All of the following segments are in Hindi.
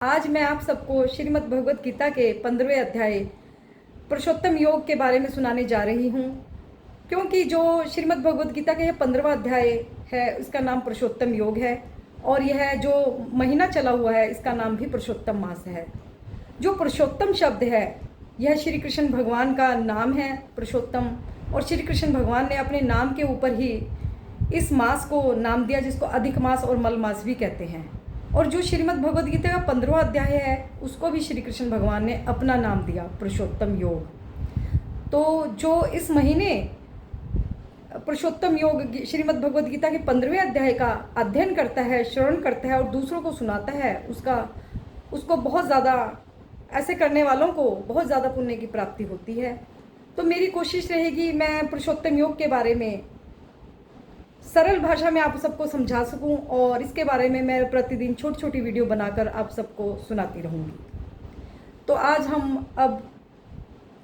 आज मैं आप सबको श्रीमद् भगवद गीता के 15वें अध्याय पुरुषोत्तम योग के बारे में सुनाने जा रही हूँ। क्योंकि जो श्रीमद् भगवद गीता का यह 15वां अध्याय है, इसका नाम पुरुषोत्तम योग है और यह जो महीना चला हुआ है इसका नाम भी पुरुषोत्तम मास है। जो पुरुषोत्तम शब्द है यह श्री कृष्ण भगवान का नाम है पुरुषोत्तम, और श्री कृष्ण भगवान ने अपने नाम के ऊपर ही इस मास को नाम दिया, जिसको अधिक मास और मल मास भी कहते हैं। और जो श्रीमद् भगवद गीता का 15वां अध्याय है उसको भी श्री कृष्ण भगवान ने अपना नाम दिया पुरुषोत्तम योग। तो जो इस महीने पुरुषोत्तम योग श्रीमद् भगवद गीता के 15वें अध्याय का अध्ययन करता है, श्रवण करता है और दूसरों को सुनाता है, उसको बहुत ज़्यादा, ऐसे करने वालों को बहुत ज़्यादा पुण्य की प्राप्ति होती है। तो मेरी कोशिश रहेगी मैं पुरुषोत्तम योग के बारे में सरल भाषा में आप सबको समझा सकूं, और इसके बारे में मैं प्रतिदिन छोटी छोटी वीडियो बनाकर आप सबको सुनाती रहूंगी। तो आज हम अब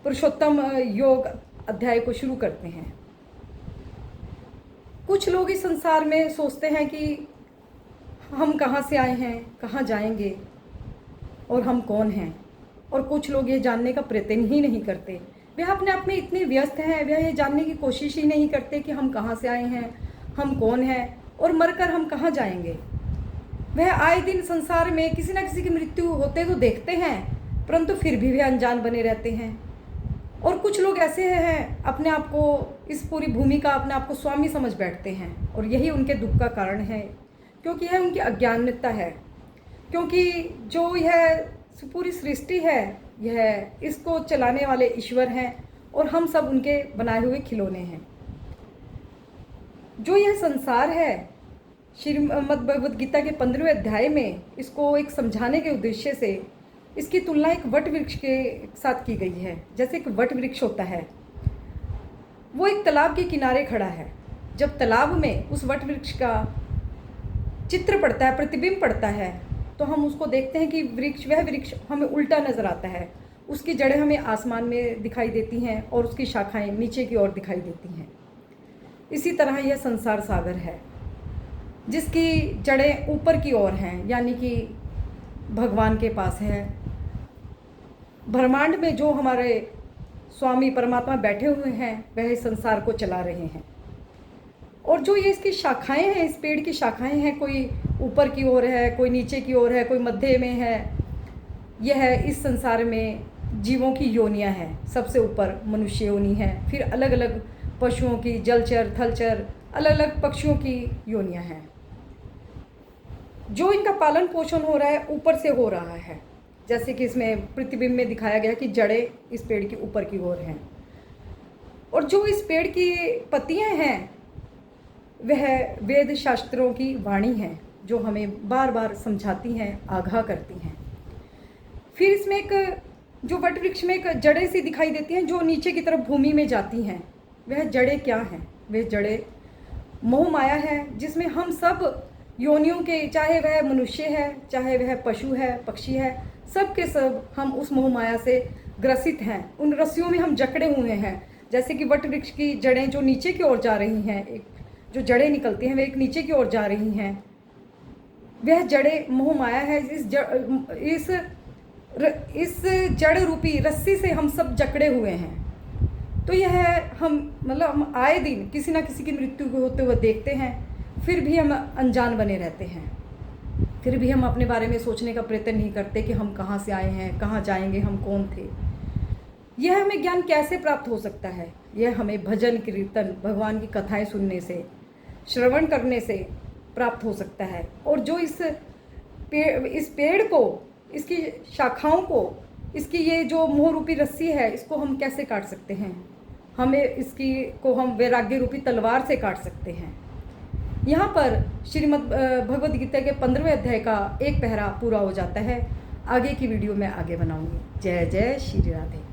पुरुषोत्तम योग अध्याय को शुरू करते हैं। कुछ लोग इस संसार में सोचते हैं कि हम कहाँ से आए हैं, कहाँ जाएंगे और हम कौन हैं, और कुछ लोग ये जानने का प्रयत्न ही नहीं करते। वे अपने आप में इतने व्यस्त हैं, वे ये जानने की कोशिश ही नहीं करते कि हम कहाँ से आए हैं, हम कौन हैं और मरकर हम कहाँ जाएंगे। वह आए दिन संसार में किसी न किसी की मृत्यु होते तो देखते हैं, परंतु फिर भी वे अनजान बने रहते हैं। और कुछ लोग ऐसे हैं, अपने आप को, इस पूरी भूमि का अपने आप को स्वामी समझ बैठते हैं, और यही उनके दुख का कारण है, क्योंकि यह उनकी अज्ञानता है। क्योंकि जो यह पूरी सृष्टि है, यह इसको चलाने वाले ईश्वर हैं और हम सब उनके बनाए हुए खिलौने हैं। जो यह संसार है, श्रीमद् भगवद गीता के 15वें अध्याय में इसको एक समझाने के उद्देश्य से इसकी तुलना एक वट वृक्ष के साथ की गई है। जैसे एक वट वृक्ष होता है, वो एक तालाब के किनारे खड़ा है। जब तालाब में उस वट वृक्ष का चित्र पड़ता है, प्रतिबिंब पड़ता है, तो हम उसको देखते हैं कि वह वृक्ष हमें उल्टा नज़र आता है। उसकी जड़ें हमें आसमान में दिखाई देती हैं और उसकी शाखाएं नीचे की ओर दिखाई देती हैं। इसी तरह यह संसार सागर है, जिसकी जड़ें ऊपर की ओर हैं, यानी कि भगवान के पास है। ब्रह्मांड में जो हमारे स्वामी परमात्मा बैठे हुए हैं वह इस संसार को चला रहे हैं। और जो ये इसकी शाखाएं हैं, इस पेड़ की शाखाएं हैं, कोई ऊपर की ओर है, कोई नीचे की ओर है, कोई मध्य में है। यह इस संसार में जीवों की योनियां हैं। सबसे ऊपर मनुष्य योनि है, फिर अलग अलग पशुओं की, जलचर, थलचर, अलग अलग पक्षियों की योनियां हैं। जो इनका पालन पोषण हो रहा है ऊपर से हो रहा है। जैसे कि इसमें प्रतिबिंब में दिखाया गया कि जड़ें इस पेड़ की ऊपर की ओर हैं, और जो इस पेड़ की पत्तियां हैं वह वेद शास्त्रों की वाणी है, जो हमें बार बार समझाती हैं, आगाह करती हैं। फिर इसमें एक जो वट वृक्ष में एक जड़ें सी दिखाई देती हैं जो नीचे की तरफ भूमि में जाती हैं। वह जड़ें क्या हैं? वह जड़ें मोह माया है, जिसमें हम सब योनियों के, चाहे वह मनुष्य है, चाहे वह पशु है, पक्षी है, सब के सब हम उस मोह माया से ग्रसित हैं। उन रस्सियों में हम जकड़े हुए हैं। जैसे कि वट वृक्ष की जड़ें जो नीचे की ओर जा रही हैं, एक जो जड़ें निकलती हैं वे एक नीचे की ओर जा रही हैं, वह जड़ें मोह माया है। इस जड़ रूपी रस्सी से हम सब जकड़े हुए हैं। तो यह हम आए दिन किसी ना किसी की मृत्यु को होते हुए देखते हैं, फिर भी हम अनजान बने रहते हैं। फिर भी हम अपने बारे में सोचने का प्रयत्न नहीं करते कि हम कहाँ से आए हैं, कहाँ जाएंगे, हम कौन थे। यह हमें ज्ञान कैसे प्राप्त हो सकता है? यह हमें भजन, कीर्तन, भगवान की कथाएं सुनने से, श्रवण करने से प्राप्त हो सकता है। और जो इस पेड़ को, इसकी शाखाओं को, इसकी ये जो मोह रूपी रस्सी है, इसको हम कैसे काट सकते हैं? हम वैराग्य रूपी तलवार से काट सकते हैं। यहाँ पर श्रीमद् भगवद गीता के 15वें अध्याय का एक पहरा पूरा हो जाता है। आगे की वीडियो मैं आगे बनाऊंगी। जय जय श्री राधे।